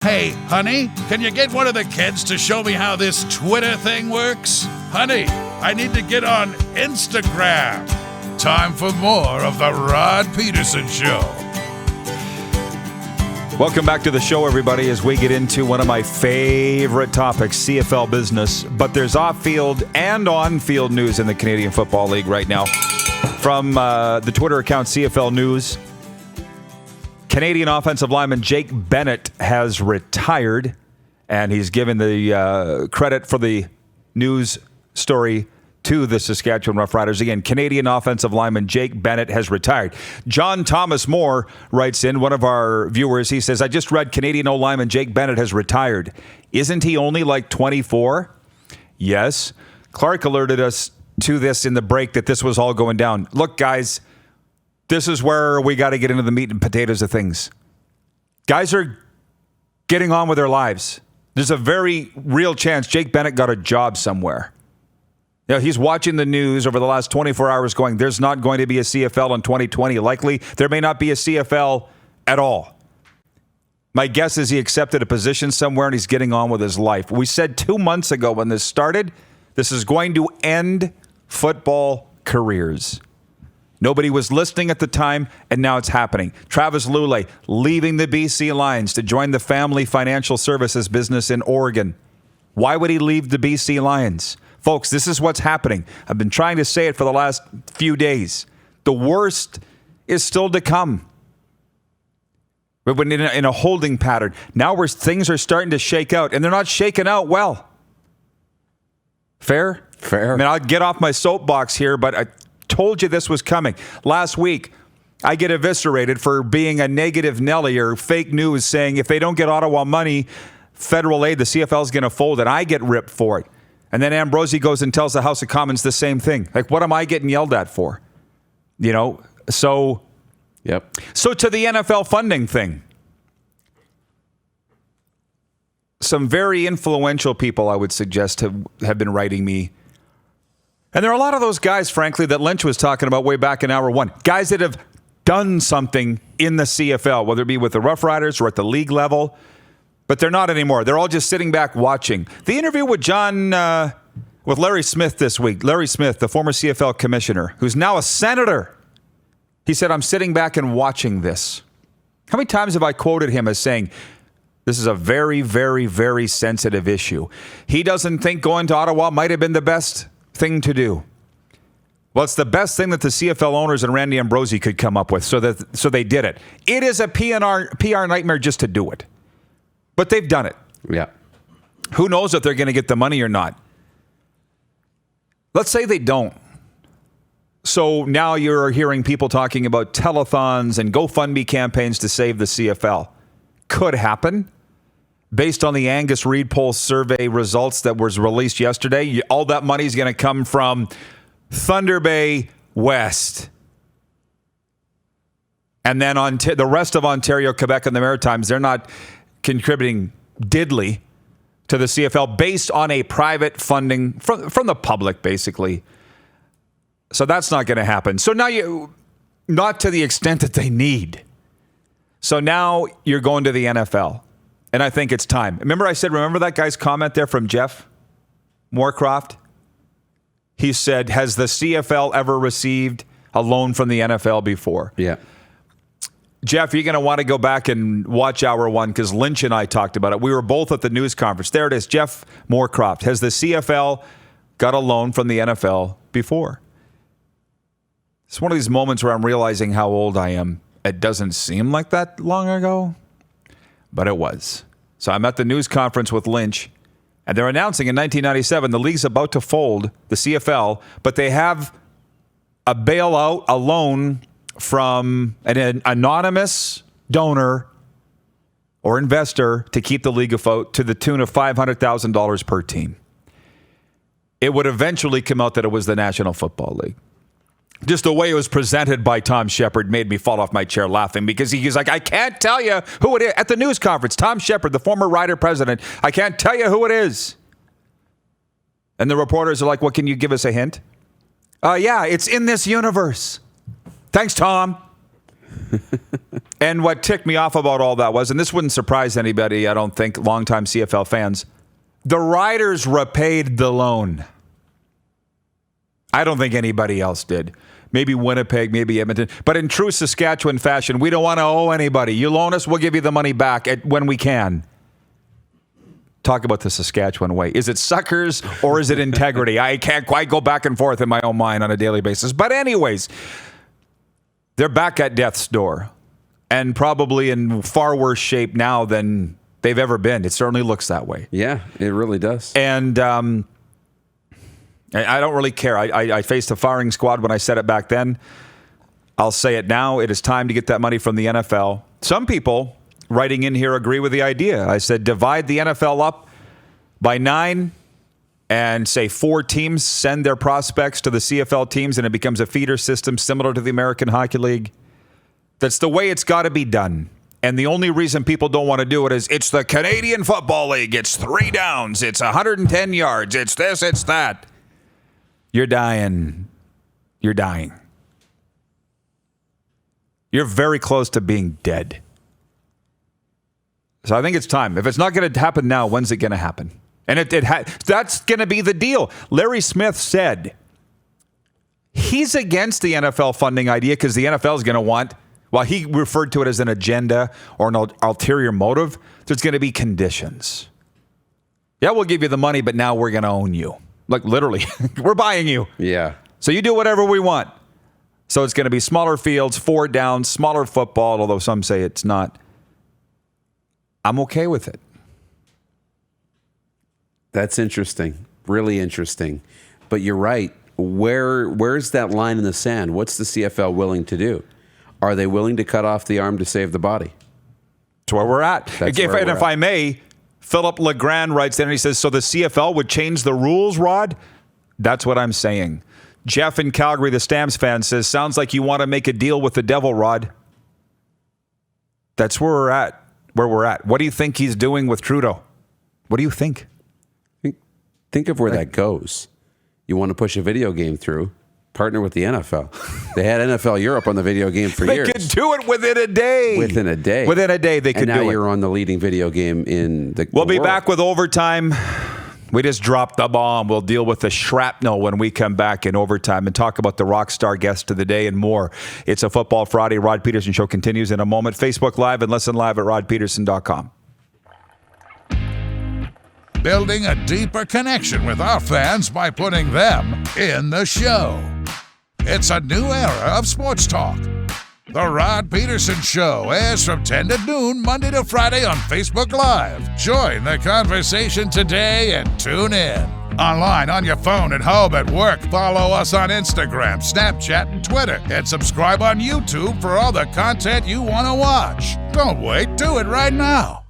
Hey, honey, can you get one of the kids to show me how this Twitter thing works? Honey, I need to get on Instagram. Time for more of the Rod Pedersen Show. Welcome back to the show, everybody, as we get into one of my favorite topics, CFL business. But there's off-field and on-field news in the Canadian Football League right now. From the Twitter account CFL News, Canadian offensive lineman Jake Bennett has retired, and he's given the credit for the news story to the Saskatchewan Roughriders. Again, Canadian offensive lineman Jake Bennett has retired. John Thomas Moore writes in, one of our viewers, he says, I just read Canadian O-lineman Jake Bennett has retired. Isn't he only like 24? Yes. Clark alerted us to this in the break that this was all going down. Look, guys, this is where we got to get into the meat and potatoes of things. Guys are getting on with their lives. There's a very real chance Jake Bennett got a job somewhere. You know, he's watching the news over the last 24 hours going, there's not going to be a CFL in 2020. Likely, there may not be a CFL at all. My guess is he accepted a position somewhere and he's getting on with his life. We said 2 months ago when this started, this is going to end football careers. Nobody was listening at the time, and now it's happening. Travis Lulay leaving the BC Lions to join the family financial services business in Oregon. Why would he leave the BC Lions? Folks, this is what's happening. I've been trying to say it for the last few days. The worst is still to come. But when in a holding pattern, now where things are starting to shake out, and they're not shaking out well. Fair? Fair. I mean, I'll get off my soapbox here, but I told you this was coming. Last week, I get eviscerated for being a negative Nelly or fake news saying if they don't get Ottawa money, federal aid, the CFL is going to fold, and I get ripped for it. And then Ambrosi goes and tells the House of Commons the same thing. Like, what am I getting yelled at for? You know, so... Yep. So to the NFL funding thing. Some very influential people, I would suggest, have been writing me. And there are a lot of those guys, frankly, that Lynch was talking about way back in hour one. Guys that have done something in the CFL, whether it be with the Rough Riders or at the league level. But they're not anymore. They're all just sitting back watching. The interview with with Larry Smith this week. Larry Smith, the former CFL commissioner, who's now a senator. He said, I'm sitting back and watching this. How many times have I quoted him as saying, this is a very, very, very sensitive issue. He doesn't think going to Ottawa might have been the best thing to do. Well, it's the best thing that the CFL owners and Randy Ambrosi could come up with, so they did it. It is a PR nightmare just to do it. But they've done it. Yeah. Who knows if they're going to get the money or not? Let's say they don't. So now you're hearing people talking about telethons and GoFundMe campaigns to save the CFL. Could happen. Based on the Angus Reid poll survey results that was released yesterday, all that money is going to come from Thunder Bay West. And then the rest of Ontario, Quebec, and the Maritimes, they're not contributing diddly to the CFL based on a private funding from the public, basically. So that's not going to happen. So now not to the extent that they need. So now you're going to the NFL. And I think it's time. Remember that guy's comment there from Jeff Moorcroft? He said, has the CFL ever received a loan from the NFL before? Yeah. Jeff, you're going to want to go back and watch hour one because Lynch and I talked about it. We were both at the news conference. There it is, Jeff Moorcroft. Has the CFL got a loan from the NFL before? It's one of these moments where I'm realizing how old I am. It doesn't seem like that long ago, but it was. So I'm at the news conference with Lynch, and they're announcing in 1997 the league's about to fold, the CFL, but they have a bailout, a loan from an anonymous donor or investor to keep the league afloat to the tune of $500,000 per team. It would eventually come out that it was the National Football League. Just the way it was presented by Tom Shepard made me fall off my chair laughing because he's like, I can't tell you who it is. At the news conference, Tom Shepard, the former Rider president, I can't tell you who it is. And the reporters are like, well, can you give us a hint? Yeah, it's in this universe. Thanks, Tom. And what ticked me off about all that was, and this wouldn't surprise anybody, I don't think, longtime CFL fans, the Riders repaid the loan. I don't think anybody else did. Maybe Winnipeg, maybe Edmonton. But in true Saskatchewan fashion, we don't want to owe anybody. You loan us, we'll give you the money back when we can. Talk about the Saskatchewan way. Is it suckers or is it integrity? I can't quite go back and forth in my own mind on a daily basis. But anyways, they're back at death's door and probably in far worse shape now than they've ever been. It certainly looks that way. Yeah, it really does. And I don't really care. I faced a firing squad when I said it back then. I'll say it now. It is time to get that money from the NFL. Some people writing in here agree with the idea. I said divide the NFL up by 9 and say 4 teams send their prospects to the CFL teams and it becomes a feeder system similar to the American Hockey League. That's the way it's got to be done. And the only reason people don't want to do it is it's the Canadian Football League. It's 3 downs. It's 110 yards. It's this, it's that. You're dying. You're dying. You're very close to being dead. So I think it's time. If it's not going to happen now, when's it going to happen? And that's going to be the deal. Larry Smith said he's against the NFL funding idea because the NFL is going to want, well, he referred to it as an agenda or an ulterior motive. There's going to be conditions. Yeah, we'll give you the money, but now we're going to own you. Like literally, we're buying you. Yeah. So you do whatever we want. So it's going to be smaller fields, 4 downs, smaller football, although some say it's not. I'm okay with it. That's interesting. Really interesting. But you're right. Where's that line in the sand? What's the CFL willing to do? Are they willing to cut off the arm to save the body? That's where we're at. If I may, Philip Legrand writes in and he says, so the CFL would change the rules, Rod? That's what I'm saying. Jeff in Calgary, the Stamps fan, says, sounds like you want to make a deal with the devil, Rod. That's where we're at. What do you think he's doing with Trudeau? What do you think? Think of where that goes. You want to push a video game through, partner with the NFL. They had NFL Europe on the video game for years. They could do it within a day. Within a day, they could do it. And now you're on the leading video game in the We'll be world. back with overtime. We just dropped the bomb. We'll deal with the shrapnel when we come back in overtime and talk about the rock star guest of the day and more. It's a Football Friday. Rod Pedersen Show continues in a moment. Facebook Live and listen live at rodpedersen.com. Building a deeper connection with our fans by putting them in the show. It's a new era of sports talk. The Rod Pedersen Show airs from 10 to noon, Monday to Friday on Facebook Live. Join the conversation today and tune in. Online, on your phone, at home, at work. Follow us on Instagram, Snapchat, and Twitter. And subscribe on YouTube for all the content you want to watch. Don't wait. Do it right now.